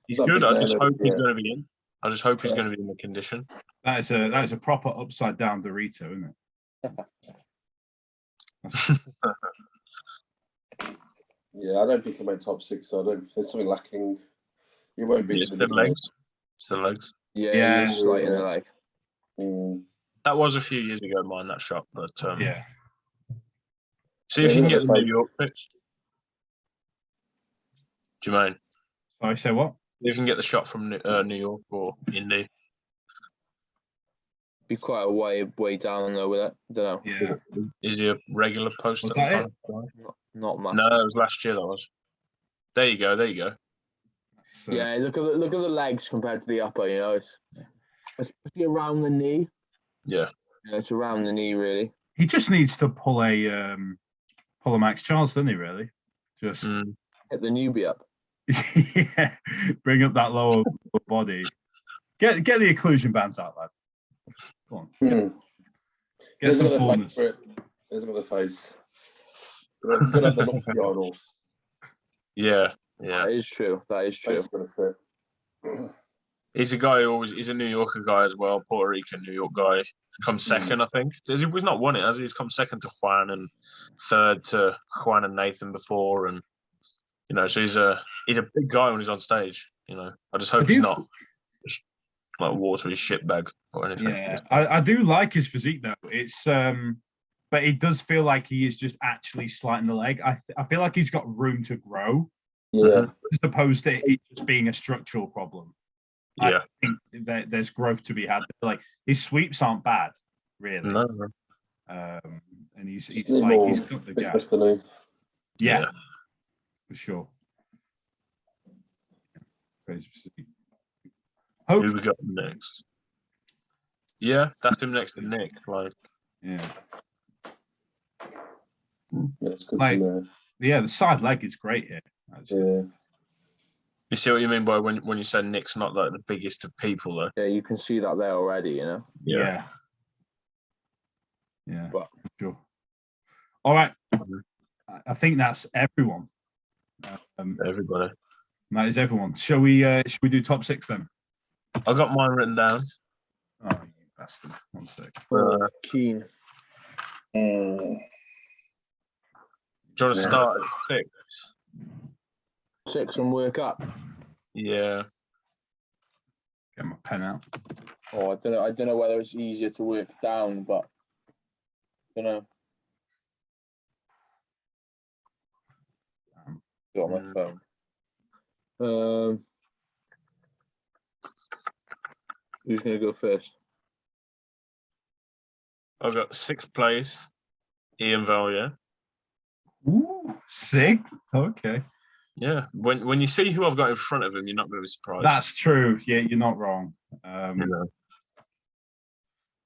He's good. I just hope he's going to be in. I just hope he's going to be in the condition. That is a proper upside down Dorito, isn't it? Yeah, I don't think he went top 6. So I don't. There's something lacking. He won't be. It's the legs. It's the legs. Yeah, slight in the leg. That was a few years ago, mine, that shot. But yeah. See if you can get the New York pitch. Jermaine. Sorry, say what? You can get the shot from New York or Indy. Be quite a way down though with it. I don't know. Yeah. Is he a regular poster? Was that it? Not massive. No, it was last year. That was. There you go. So, Yeah, look at the legs compared to the upper. You know, it's especially around the knee. Yeah. Yeah, it's around the knee, really. he just needs to pull a Max Charles, doesn't he? Really, just Hit the newbie up. yeah, bring up that lower body. Get the occlusion bands out, lad. Come on, get some fullness. He hasn't got the face. You've got to have the look for the Arnold. Yeah. That is true. Face got to fit. He's a guy he's a New Yorker guy as well, Puerto Rican, New York guy. Come second, I think. He's not won it, has he? He's come second to Juan and third to Juan and Nathan before. And, you know, so he's a big guy when he's on stage. You know, I just hope he's not like water his shit bag or anything. Yeah, I do like his physique, though. It's, but it does feel like he is just actually slighting the leg. I feel like he's got room to grow. Yeah. As opposed to it just being a structural problem. Yeah. I think that there's growth to be had. Like his sweeps aren't bad, really. No. And he's got the gap. Yeah, for sure. Who we got next? Yeah, that's him next to Nick. Like, yeah, that's good. Like, yeah, the side leg is great here. Actually. Yeah. you see what you mean by when you say Nick's not like the biggest of people, though? Yeah, you can see that there already. You know. Yeah. But sure. All right. I think that's everyone. Everybody. That is everyone. Shall we do top 6 then? I got mine written down. Oh, you bastard. 1 sec. Keen. Do you want to start at 6? 6 and work up. Yeah. Get my pen out. Oh, I don't know whether it's easier to work down, but you know. Got my phone. Who's gonna go first? I've got 6th place, Ian Valier. Ooh, sick. Okay. Yeah. When you see who I've got in front of him, you're not going to be surprised. That's true. Yeah, you're not wrong. You know.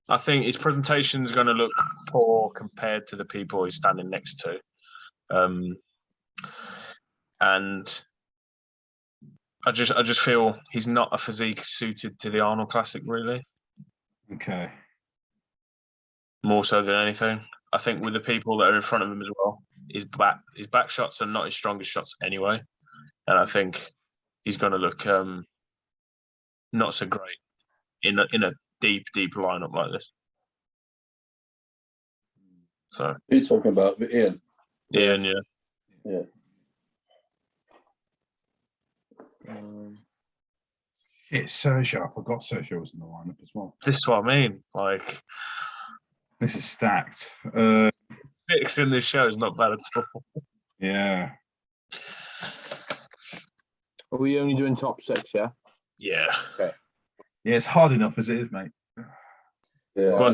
I think his presentation is going to look poor compared to the people he's standing next to. And I just feel he's not a physique suited to the Arnold Classic, really. Okay. More so than anything. I think with the people that are in front of him as well, his back shots are not his strongest shots anyway. And I think he's going to look not so great in a deep lineup like this. So who are you talking about? Ian? Ian, yeah. Yeah. It's Sergio. I forgot Sergio was in the lineup as well. This is what I mean. Like, this is stacked. 6 in this show is not bad at all. Yeah. Are we only doing top 6? Yeah. Yeah. Okay. Yeah, it's hard enough as it is, mate. Yeah.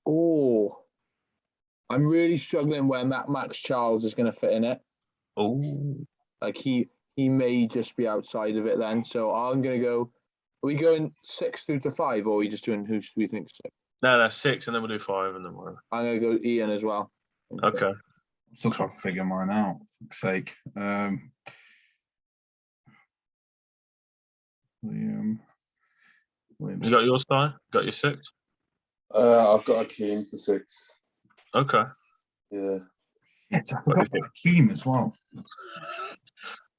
Oh, I'm really struggling where Max Charles is going to fit in it. Oh. Like he may just be outside of it then. So I'm going to go. Are we going 6 through to 5, or are we just doing who do we think 6? No, 6, and then we'll do 5, and then we'll. I'm going to go Ian as well. Okay. I'm still trying to figure mine out, for fuck's sake. William. You got yours, Ty? Got your 6? I've got AKIM for 6. Okay. Yeah. Yeah, I forgot AKIM as well.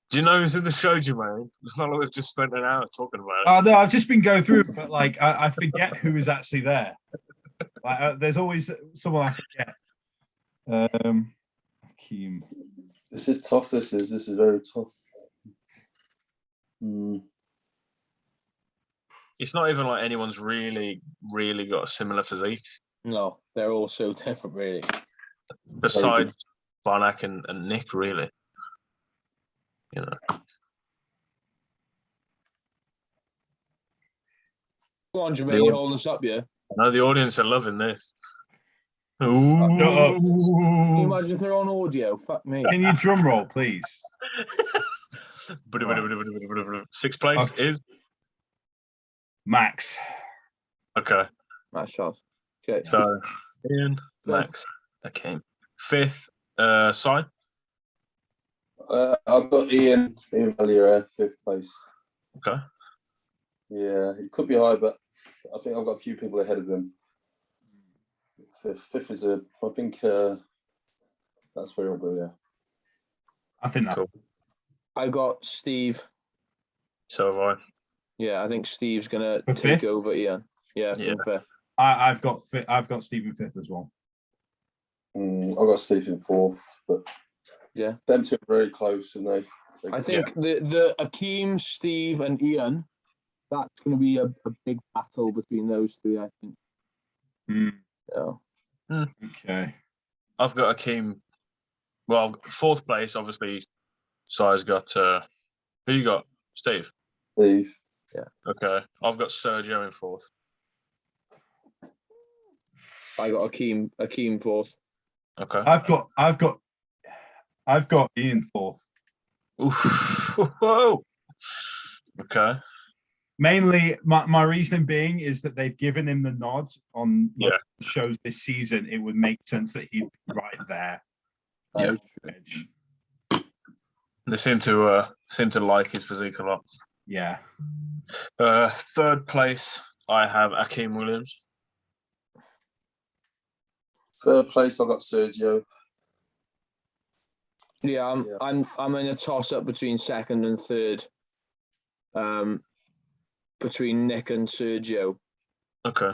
Do you know who's in the show, Jermaine? It's not like we've just spent an hour talking about it. Oh no, I've just been going through it, but like I forget who is actually there. Like, there's always someone I forget. AKIM. This is tough. This is very tough. It's not even like anyone's really got a similar physique. No, they're all so different, really. Besides Bonac and Nick, really. You know. Go on, Jermaine, you're holding us up, yeah? I know the audience are loving this. Ooh. Can you imagine if they're on audio? Fuck me. Can you drum roll, please? Sixth place is Max. okay. Max Charles. Okay. So Ian, Max, AKIM. Fifth, Si. I've got Ian Valera, 5th place. Okay. Yeah, it could be high, but I think I've got a few people ahead of him. Fifth is I think that's where I'll go, yeah. I think that. Cool. I got Steve. So have I. Yeah, I think Steve's gonna For take fifth? over Ian. Yeah, for Yeah. fifth. I've got Stephen fifth as well. I've got Steve in 4th, but Yeah. them two are very close, and they I think the AKIM, Steve, and Ian, that's going to be a big battle between those three, I think. Yeah. Okay. I've got AKIM. Well, 4th place, obviously. Si's got. Who you got? Steve. Steve. Yeah. Okay. I've got Sergio in 4th. I got AKIM fourth. Okay. I've got Ian fourth. Whoa. Okay. Mainly, my reasoning being is that they've given him the nod on shows this season. It would make sense that he'd be right there. Yeah. They seem to like his physique a lot. Yeah. 3rd place, I have AKIM Williams. 3rd place, I've got Sergio. Yeah, I'm in a toss up between 2nd and 3rd. Between Nick and Sergio. Okay.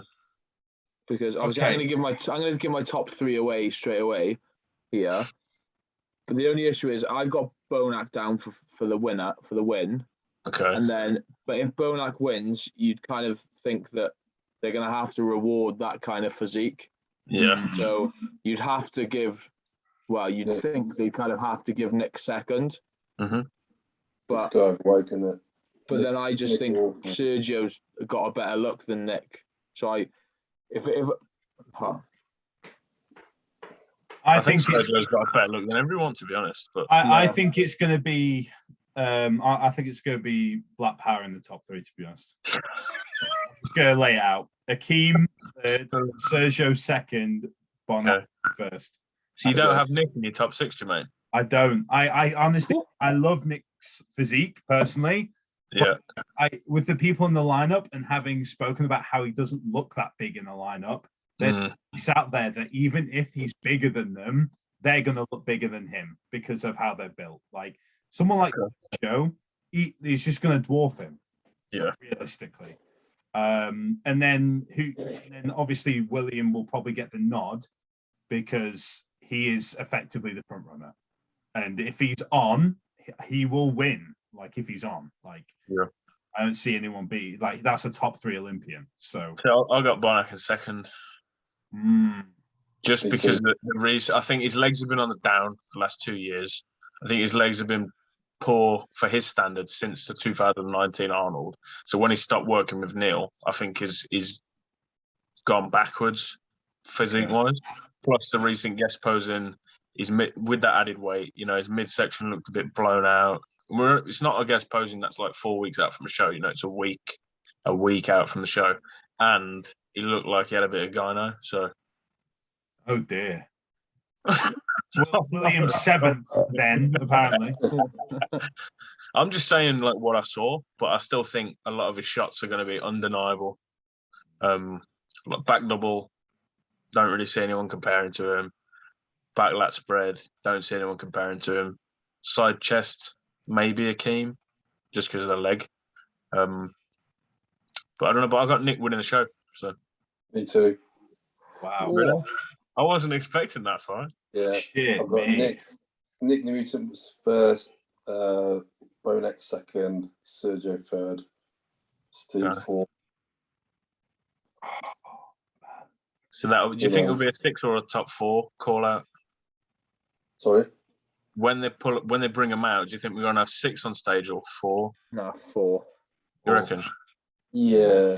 Because obviously I'm gonna give my top 3 away straight away here. But the only issue is I've got Bonac down for the win. Okay. And then, but if Bonac wins, you'd kind of think that they're gonna have to reward that kind of physique. Yeah. So you'd have to give. Well, you'd think they kind of have to give Nick 2nd. Mm-hmm. But then I just think Sergio's got a better look than Nick. So I think Sergio's got a better look than everyone, to be honest. But I think it's going to be. I think it's going to be Black Power in the top 3. To be honest, it's going to lay out AKIM 3rd, Sergio 2nd, Bonac 1st. So you don't have Nick in your top 6, Jermaine? I don't. I honestly, I love Nick's physique personally. Yeah. With the people in the lineup and having spoken about how he doesn't look that big in the lineup, he's out there that even if he's bigger than them, they're going to look bigger than him because of how they're built. Like someone like Joe, he's just going to dwarf him. Yeah. Realistically. And then obviously William will probably get the nod because he is effectively the front runner. And if he's on, he will win. Like if he's on, I don't see anyone be like that's a top 3 Olympian. So I got Bonac in 2nd. Just because the reason I think his legs have been on the down the last 2 years. I think his legs have been poor for his standards since the 2019 Arnold. So when he stopped working with Neil, I think he's gone backwards physique wise. Plus the recent guest posing, with that added weight, his midsection looked a bit blown out. It's not a guest posing that's like 4 weeks out from a show. It's a week out from the show, and he looked like he had a bit of gyno. So, oh dear. Well, William's 7th then apparently. I'm just saying like what I saw, but I still think a lot of his shots are going to be undeniable. Like back double, don't really see anyone comparing to him. Back lat spread, don't see anyone comparing to him. Side chest, maybe AKIM, just because of the leg. But I don't know. But I got Nick winning the show. So me too. Wow, really? I wasn't expecting that, sorry. Yeah, shit, I've got Nick Newton was 1st, Bonac 2nd, Sergio 3rd, Steve 4th. So do you think it'll be a 6 or a top 4 call out? Sorry. When they bring them out, do you think we're gonna have 6 on stage or 4? No, 4. You reckon? Yeah.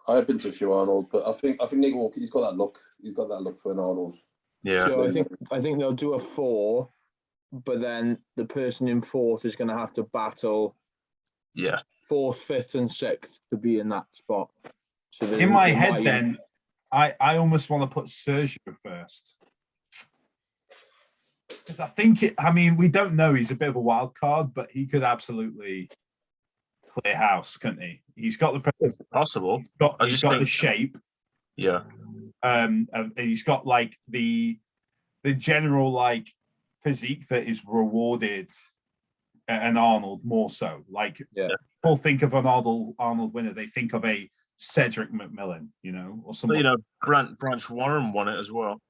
I have been to a few Arnold, but I think Nick Walker, he's got that look. He's got that look for an Arnold. Yeah. So I think they'll do a 4, but then the person in fourth is going to have to battle Yeah. fourth, fifth, and sixth to be in that spot. So In my head, then, I almost want to put Sergio first. Because I think, we don't know. He's a bit of a wild card, but he could absolutely clear house, couldn't he? He's got the It's possible. He's got the shape. Yeah. He's got like the general like physique that is rewarded an Arnold more so. Like people think of an Arnold winner, they think of a Cedric McMillan, or someone. Branch Warren won it as well.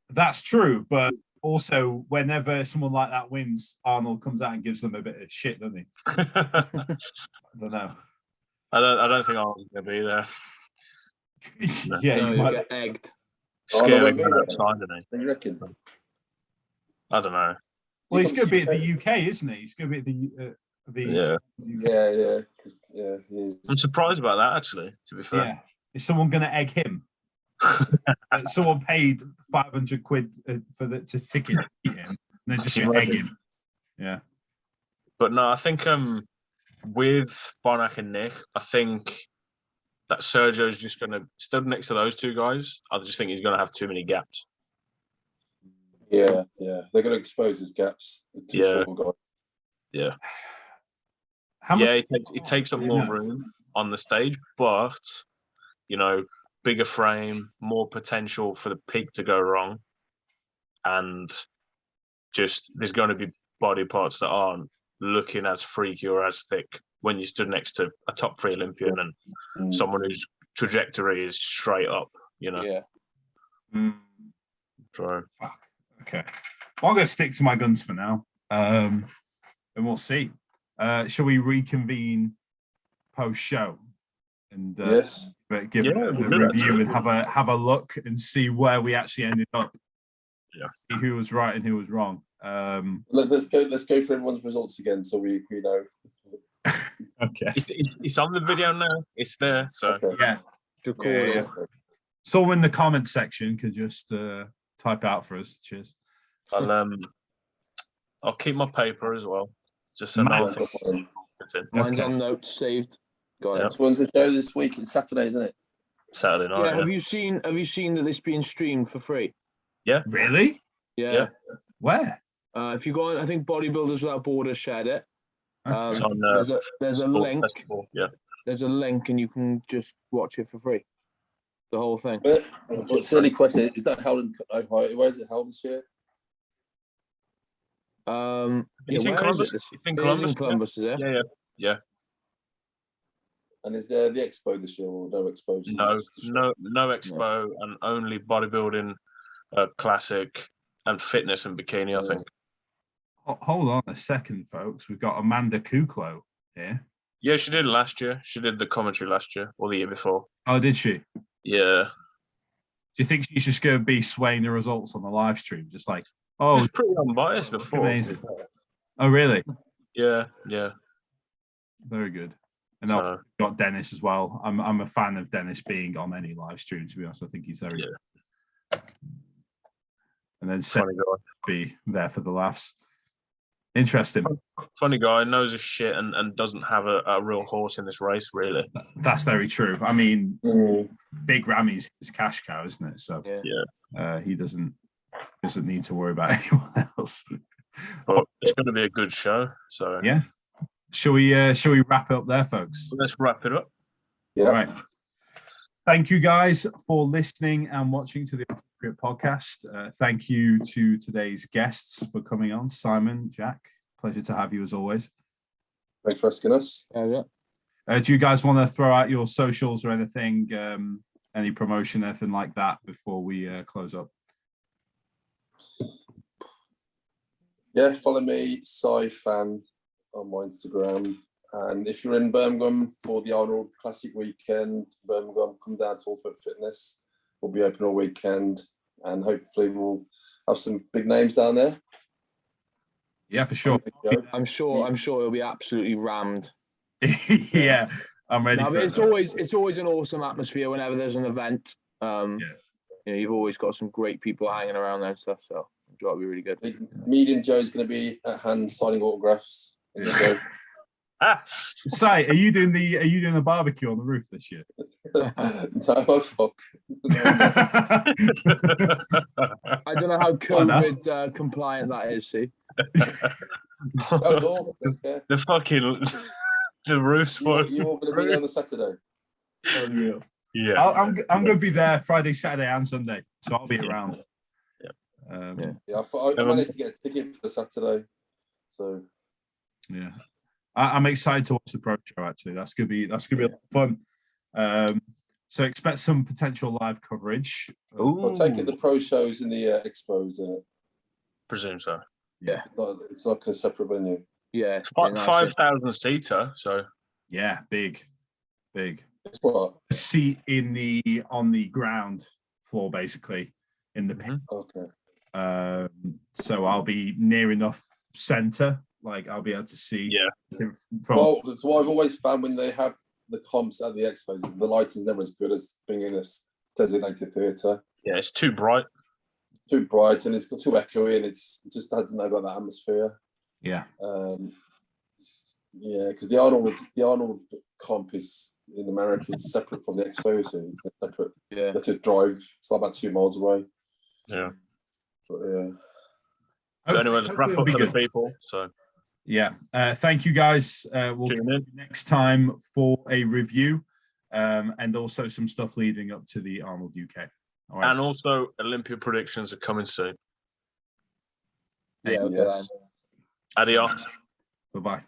That's true, but also whenever someone like that wins, Arnold comes out and gives them a bit of shit, doesn't he? I don't know. I don't think Arnold's gonna be there. Yeah, you might get egged. Scary outside, isn't he? You reckon? I don't know. Well, he's going to be at the UK, isn't he? He's going to be at the Yeah. He is. I'm surprised about that, actually. To be fair. Yeah. Is someone going to egg him? Someone paid 500 quid for the ticket to beat him, and then just egg him. Yeah. But no, I think with Bonac and Nick, I think that Sergio's just going to stood next to those two guys. I just think he's going to have too many gaps. Yeah. They're going to expose his gaps. The two short guys. Yeah. He He takes up more room on the stage, but bigger frame, more potential for the peak to go wrong, and just there's going to be body parts that aren't looking as freaky or as thick when you stood next to a top 3 Olympian and someone whose trajectory is straight up. Yeah. So. Okay. Well, I'm going to stick to my guns for now, and we'll see. Shall we reconvene post-show and yes, give it a review and have a look and see where we actually ended up? Yeah. See who was right and who was wrong. Let's go for everyone's results again, so we know. Okay. It's on the video now. It's there. So yeah. Someone in the comment section could just type out for us. Cheers. I'll keep my paper as well. Just so mine's on notes saved. Got it. When's the show this week? It's Saturday, isn't it? Saturday night. Yeah. Have you seen that this being streamed for free? Yeah. Really? Yeah. Where? If you go on, I think Bodybuilders Without Borders shared it. On, there's a link. Festival. Yeah. There's a link, and you can just watch it for free. The whole thing. But silly question: is that held in Ohio? Where is it held this year? It's in Columbus. It's in Columbus, is it? Yeah. And is there the expo this year or no expo? No expo, and only bodybuilding, classic, and fitness and bikini. I think. Hold on a second, folks. We've got Amanda Kuclo here. Yeah, she did last year. She did the commentary last year or the year before. Oh, did she? Yeah. Do you think she's just going to be swaying the results on the live stream? Just like, she was pretty unbiased before. Amazing. Oh, really? Yeah. Very good. And I've got Dennis as well. I'm a fan of Dennis being on any live stream, to be honest. I think he's very good. And then Seth be there for the laughs. Interesting. Funny guy, knows his shit and doesn't have a real horse in this race, really. That's very true. I mean, Big Rammy's his cash cow, isn't it? So he doesn't need to worry about anyone else. But it's going to be a good show. So yeah. Shall we wrap it up there, folks? Let's wrap it up. Yeah. All right. Thank you guys for listening and watching to the Appropriate Podcast. Thank you to today's guests for coming on. Simon, Jack, pleasure to have you as always. Thanks for asking us. Do you guys want to throw out your socials or anything, any promotion, anything like that before we close up? Yeah, follow me, Fan, on my Instagram. And if you're in Birmingham for the Arnold Classic weekend, Birmingham, come down to Ultimate Fitness. We'll be open all weekend, and hopefully we'll have some big names down there. Yeah, for sure. I'm sure it'll be absolutely rammed. Yeah, I'm ready. No, it's always an awesome atmosphere whenever there's an event. You've always got some great people hanging around there and stuff. So I'm That'll be really good. Medium Joe's going to be at hand signing autographs. Yeah. Sai, are you doing the barbecue on the roof this year? No, fuck. I don't know how COVID compliant that is. See, the fucking the roof's full. You all going to be there on the Saturday? Unreal. Yeah, I'm going to be there Friday, Saturday, and Sunday, so I'll be around. Yeah, I managed to get a ticket for the Saturday, so yeah. I'm excited to watch the pro show. Actually, that's gonna be a lot of fun. So expect some potential live coverage. I'll take it the pro shows and the expos in it. Presume so. Yeah, it's like a separate venue. Yeah, it's 5,000 seater. So yeah, big. It's what? A seat on the ground floor, basically in the pit. Okay. So I'll be near enough center. Like I'll be able to see. Yeah. Well, that's what I've always found when they have the comps at the expos. The lighting's never as good as being in a designated theatre. Yeah, it's too bright. Too bright, and it's got too echoey, and it just doesn't know about the atmosphere. Yeah. Yeah, because the Arnold comp is in America. It's separate from the expo, so it's separate. Yeah. That's a drive. It's not about 2 miles away. Yeah. But yeah. So anyway, let's wrap up for the people. So. Yeah. Thank you, guys. We'll see you next time for a review and also some stuff leading up to the Arnold UK. All right. And also, Olympia predictions are coming soon. Yeah. Yes. Adios. Bye-bye.